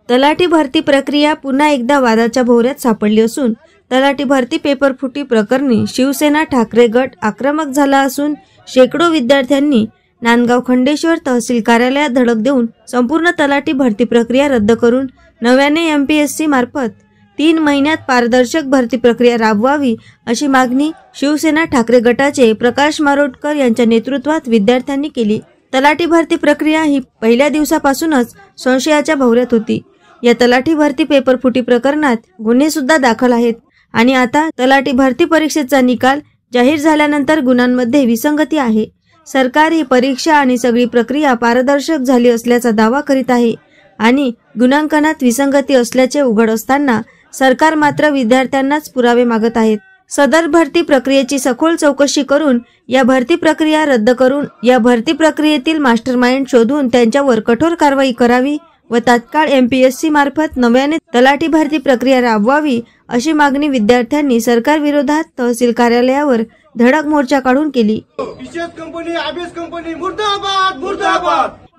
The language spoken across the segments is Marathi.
तलाठी भरती प्रक्रिया पुन्हा एकदा वादाच्या भोवऱ्यात सापडली असून तलाठी भरती पेपरफुटी प्रकरणी शिवसेना ठाकरे गट आक्रमक झाला असून शेकडो विद्यार्थ्यांनी नांदगाव खंडेश्वर तहसील कार्यालयात धडक देऊन संपूर्ण तलाठी भरती प्रक्रिया रद्द करून नव्याने MPSC मार्फत 3 महिन्यात पारदर्शक भरती प्रक्रिया राबवावी अशी मागणी शिवसेना ठाकरे गटाचे प्रकाश मारोटकर यांच्या नेतृत्वात विद्यार्थ्यांनी केली। तलाठी भरती प्रक्रिया ही पहिल्या दिवसापासूनच संशयाच्या भोवऱ्यात होती। या तलाठी भरती पेपरफुटी प्रकरणात गुन्हे सुद्धा दाखल आहेत आणि आता तलाठी भरती परीक्षेचा निकाल जाहीर झाल्यानंतर गुन्ह्यांमध्ये विसंगती आहे। सरकार ही परीक्षा आणि सगळी प्रक्रिया पारदर्शक झाली असल्याचा दावा करीत आहे आणि गुणांकनात विसंगती असल्याचे उघड असताना सरकार मात्र विद्यार्थ्यांनाच पुरावे मागत आहेत। सदर भरती प्रक्रियेची सखोल चौकशी करून या भरती प्रक्रिया रद्द करून या भरती प्रक्रियेतील मास्टरमाइंड शोधून त्यांच्यावर कठोर कारवाई करावी व तात्काळ MPSC मार्फत नव्याने तलाठी भरती प्रक्रिया राबवावी अशी मागणी विद्यार्थ्यांनी सरकार विरोधात तहसील कार्यालयावर धडक मोर्चा काढून केली।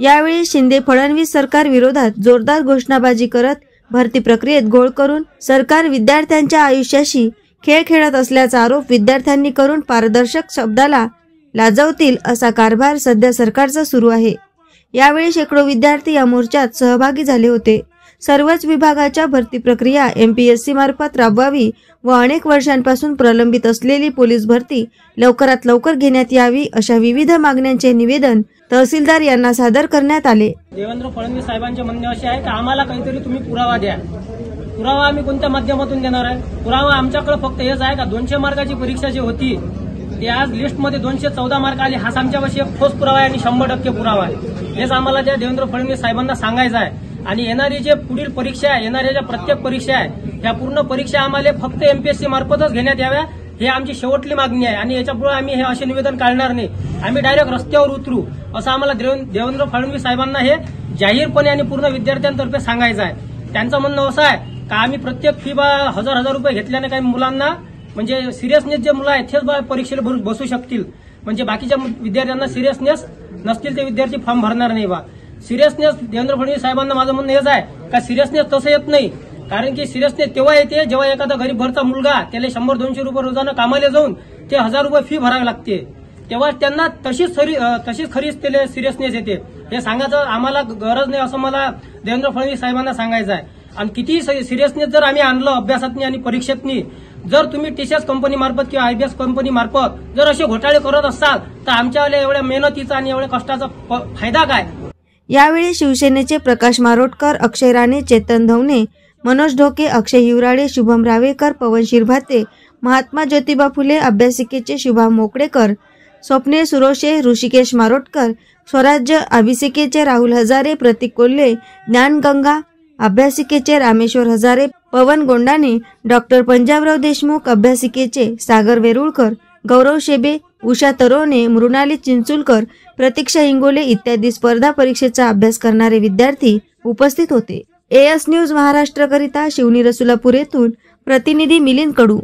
यावेळी शिंदे फडणवीस सरकार विरोधात जोरदार घोषणाबाजी करत भरती प्रक्रियेत घोळ करून सरकार विद्यार्थ्यांच्या आयुष्याशी खेळ खेळत असल्याचा आरोप विद्यार्थ्यांनी करून पारदर्शक शब्दाला लाजवतील असा कारभार सध्या सरकारचा सुरू आहे। यावेळी शेकडो विद्यार्थी या मोर्चात सहभागी झाले होते। सर्वच विभागाच्या भरती प्रक्रिया MPSC मार्फत राबवावी व अनेक वर्षांपासून प्रलंबित असलेली पोलीस भरती लवकरात लवकर घेण्यात यावी अशा विविध मागण्यांचे निवेदन तहसीलदार यांना सादर करण्यात आले। देवेंद्र फडणवीस साहेबांचे म्हणणे असे आहे की आम्हाला काहीतरी तुम्ही पुरावा द्या। पुरावा आम्ही कोणत्या माध्यमातून देणार आहे? पुरावा आमच्याकडे फक्त हेच आहे का 200 मार्काची परीक्षा जी होती ते आज लिस्टमध्ये 214 मार्क आले, हाच आमच्यापाशी एक ठोस पुरावा आहे आणि 100% पुरावा आहे। हेच आम्हाला त्या देवेंद्र फडणवीस साहेबांना सांगायचं आहे। आणि येणारी जे पुढील परीक्षा आहे, येणाऱ्या ज्या प्रत्येक परीक्षा आहे त्या पूर्ण परीक्षा आम्हाला फक्त MPSC मार्फतच घेण्यात याव्या हे आमची शेवटली मागणी आहे। आणि याच्यापुढे आम्ही हे असे निवेदन काढणार नाही, आम्ही डायरेक्ट रस्त्यावर उतरू असं आम्हाला देवेंद्र फडणवीस साहेबांना हे जाहीरपणे आणि पूर्ण विद्यार्थ्यांतर्फे सांगायचं आहे। त्यांचं म्हणणं असं आहे का आम्ही प्रत्येक फी 1000 रुपये घेतल्याने काही मुलांना म्हणजे सिरियसनेस जे मुलं आहेत तेच परीक्षेला बसू शकतील, म्हणजे बाकीच्या विद्यार्थ्यांना सिरियसनेस नसतील ते विद्यार्थी फॉर्म भरणार नाही बा। सिरियसनेस देवेंद्र फडणवीस साहेबांना माझं म्हणणं हेच आहे का सिरियसनेस तसं येत नाही, कारण की सिरियसनेस तेव्हा येते जेव्हा एखादा गरीब घरचा मुलगा त्याला 100-200 रुपये रोजानं कामाला जाऊन ते 1000 रुपये फी भरावी लागते, तेव्हा त्यांना तशीच खरीच त्याला सिरियसनेस येते। हे सांगायचं आम्हाला गरज नाही असं मला देवेंद्र फडणवीस साहेबांना सांगायचं आहे। आणि किती सिरियसनेस जर आम्ही आणलं अभ्यासातनी आणि परीक्षेतनी, जर तुम्ही TCS कंपनी मार्फत किंवा IBS कंपनी मार्फत जर असे घोटाळे करत असाल तर आमच्यावाल्या एवढ्या मेहनतीचा आणि एवढ्या कष्टाचा फायदा काय? यावेळी शिवसेनेचे प्रकाश मारोटकर, अक्षय राणे, चेतन धवने, मनोज ढोके, अक्षय हिवराळे, शुभम रावेकर, पवन शिरभाते, महात्मा ज्योतिबा फुले अभ्यासिकेचे शुभम मोकडेकर, स्वप्ने सुरोशे, ऋषिकेश मारोटकर, स्वराज्य अभिसिकेचे राहुल हजारे, प्रतीक कोल्हे, ज्ञानगंगा अभ्यासिकेचे रामेश्वर हजारे, पवन गोंडाने, डॉक्टर पंजाबराव देशमुख अभ्यासिकेचे सागर वेरुळकर, गौरव शेबे, उषा तरोने, मृणाली चिंचुलकर, प्रतीक्षा इंगोले इत्यादी स्पर्धा परीक्षेचा अभ्यास करणारे विद्यार्थी उपस्थित होते। AS न्यूज महाराष्ट्र करिता शिवनी रसुलापूर येथून प्रतिनिधी मिलिंद कडू।